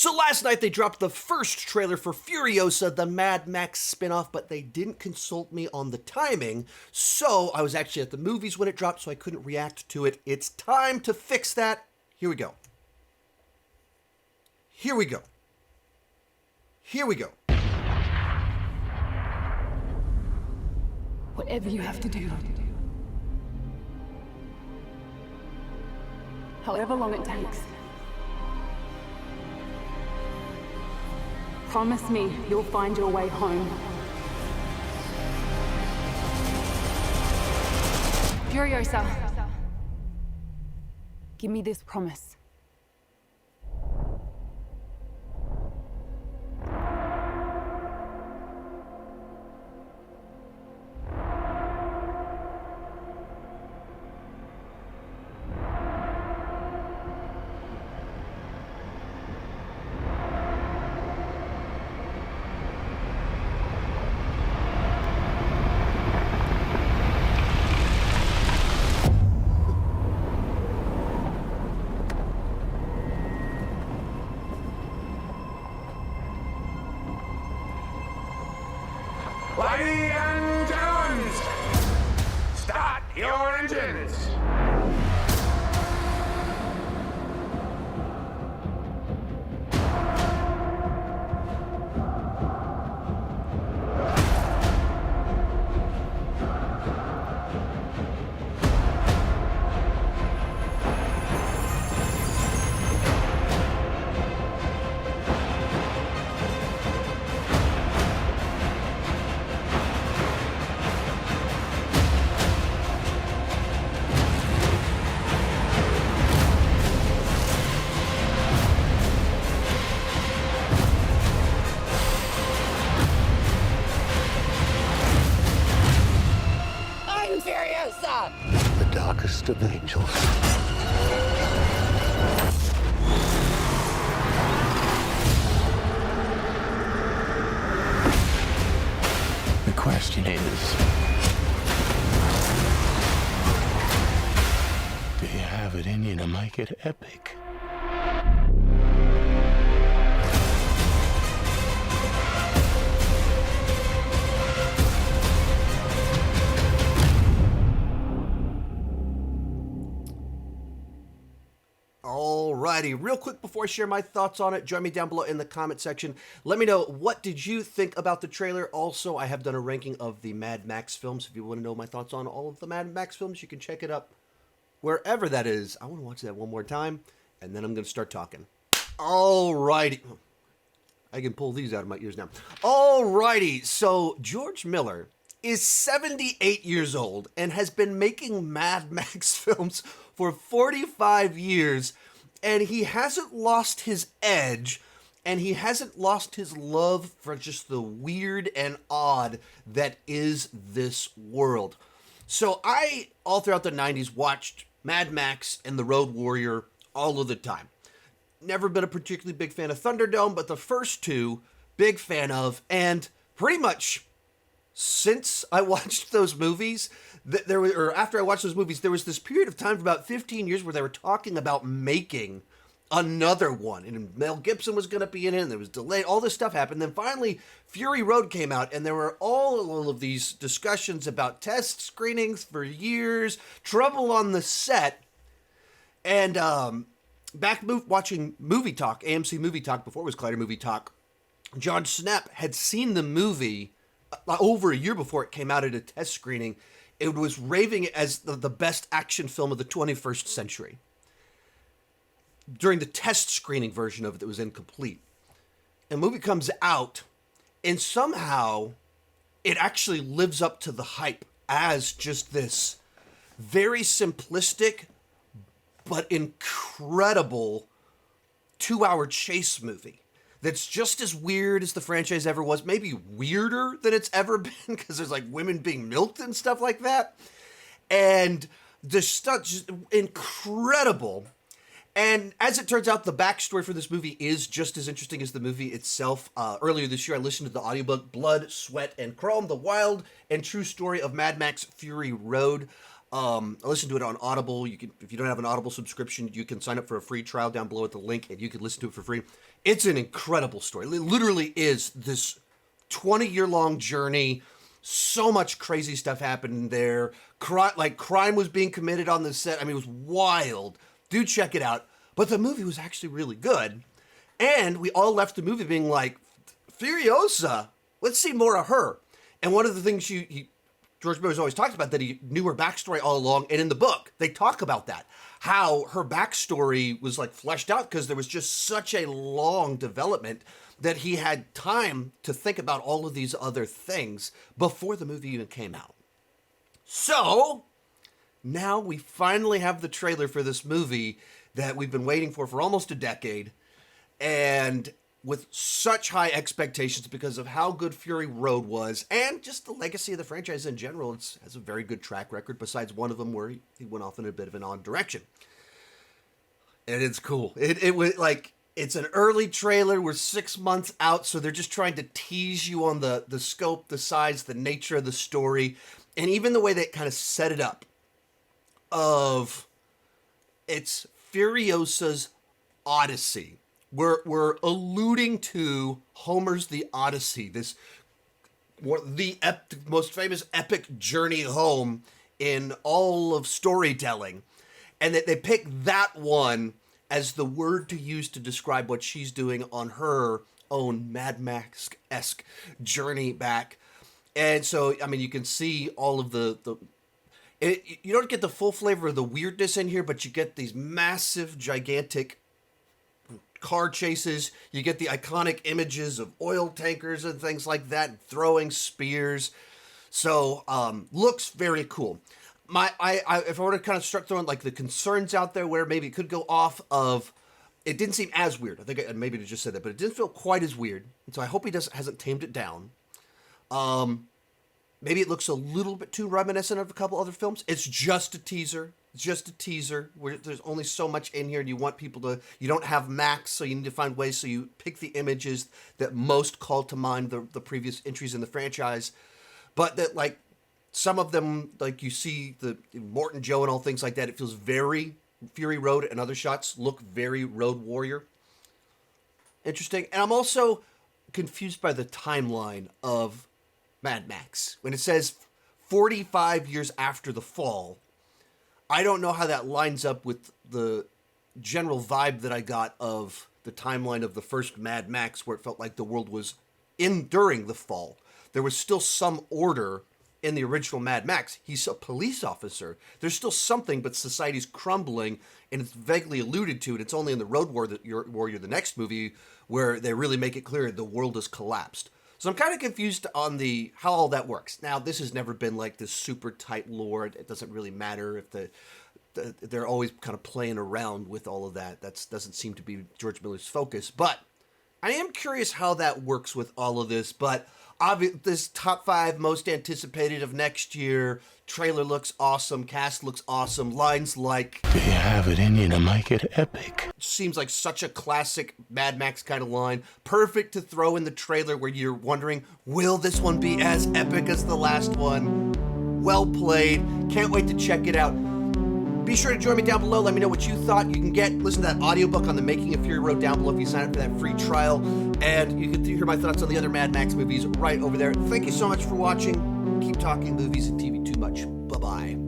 So last night they dropped the first trailer for Furiosa, the Mad Max spinoff, but they didn't consult me on the timing. So I was actually at the movies when it dropped, so I couldn't react to it. It's time to fix that. Here we go. Here we go. Here we go. Whatever you have to do. However long it takes. Promise me you'll find your way home. Furiosa. Give me this promise. Ladies and gentlemen, start your engines. The darkest of angels. The question is, do you have it in you to make it epic? Alrighty, real quick before I share my thoughts on it, join me down below in the comment section. Let me know, what did you think about the trailer? Also, I have done a ranking of the Mad Max films. If you want to know my thoughts on all of the Mad Max films, you can check it up wherever that is. I want to watch that one more time, and then I'm going to start talking. Alrighty. I can pull these out of my ears now. Alrighty, so George Miller is 78 years old and has been making Mad Max films for 45 years, and he hasn't lost his edge, and he hasn't lost his love for just the weird and odd that is this world. So I, all throughout the 90s, watched Mad Max and The Road Warrior all of the time. Never been a particularly big fan of Thunderdome, but the first two, big fan of, and pretty much since I watched those movies, after I watched those movies, there was this period of time for about 15 years where they were talking about making another one, and Mel Gibson was going to be in it, and there was delayed, all this stuff happened. Then finally, Fury Road came out, and there were all of these discussions about test screenings for years, trouble on the set, and watching Movie Talk, AMC Movie Talk, before it was Collider Movie Talk, John Schnapp had seen the movie over a year before it came out at a test screening. It was raving it as the best action film of the 21st century. During the test screening version of it that was incomplete. And the movie comes out, and somehow it actually lives up to the hype as just this very simplistic but incredible 2-hour chase movie that's just as weird as the franchise ever was, maybe weirder than it's ever been, because there's like women being milked and stuff like that. And the stuff just incredible. And as it turns out, the backstory for this movie is just as interesting as the movie itself. Earlier this year, I listened to the audiobook Blood, Sweat, and Chrome, the wild and true story of Mad Max Fury Road. I listened to it on Audible. You can, if you don't have an Audible subscription, you can sign up for a free trial down below at the link, and you can listen to it for free. It's an incredible story. It literally is this 20-year-long journey. So much crazy stuff happened there. Crime was being committed on the set. I mean, it was wild. Do check it out. But the movie was actually really good. And we all left the movie being like, Furiosa, let's see more of her. And one of the things George Miller's always talked about, that he knew her backstory all along. And in the book, they talk about that. How her backstory was like fleshed out because there was just such a long development that he had time to think about all of these other things before the movie even came out. So now we finally have the trailer for this movie that we've been waiting for almost a decade. And with such high expectations because of how good Fury Road was and just the legacy of the franchise in general. It has a very good track record, besides one of them where he went off in a bit of an odd direction. And it's cool. It was like, it's an early trailer. We're 6 months out, so they're just trying to tease you on the scope, the size, the nature of the story, and even the way they kind of set it up. It's Furiosa's Odyssey. We're alluding to Homer's The Odyssey, the most famous epic journey home in all of storytelling. And that they picked that one as the word to use to describe what she's doing on her own Mad Max-esque journey back. And so, I mean, you can see all of you don't get the full flavor of the weirdness in here, but you get these massive, gigantic car chases. You get the iconic images of oil tankers and things like that, and throwing spears. So, looks very cool. If I were to kind of start throwing like the concerns out there where maybe it could go off of, it didn't seem as weird. I think maybe I just said that, but it didn't feel quite as weird. And so I hope he hasn't tamed it down. Maybe it looks a little bit too reminiscent of a couple other films. It's just a teaser. It's just a teaser. There's only so much in here, and you want people to. You don't have Max, so you need to find ways. So you pick the images that most call to mind the previous entries in the franchise, but that like. Some of them, like you see the Morton Joe and all things like that, it feels very Fury Road, and other shots look very Road Warrior. Interesting. And I'm also confused by the timeline of Mad Max. When it says 45 years after the fall, I don't know how that lines up with the general vibe that I got of the timeline of the first Mad Max, where it felt like the world was during the fall. There was still some order in the original Mad Max. He's a police officer. There's still something, but society's crumbling, and it's vaguely alluded to, and it's only in the Road Warrior, the next movie, where they really make it clear the world has collapsed. So I'm kind of confused on how all that works. Now, this has never been like this super tight lore. It doesn't really matter if they're always kind of playing around with all of that. That doesn't seem to be George Miller's focus, but I am curious how that works with all of this. But this top 5 most anticipated of next year. Trailer looks awesome. Cast looks awesome. Lines like, Do you have it in you to make it epic? Seems like such a classic Mad Max kind of line. Perfect to throw in the trailer where you're wondering, will this one be as epic as the last one? Well played. Can't wait to check it out. Be sure to join me down below. Let me know what you thought. You can listen to that audiobook on the Making of Fury Road down below if you sign up for that free trial. And you can hear my thoughts on the other Mad Max movies right over there. Thank you so much for watching. Keep talking movies and TV too much. Bye-bye.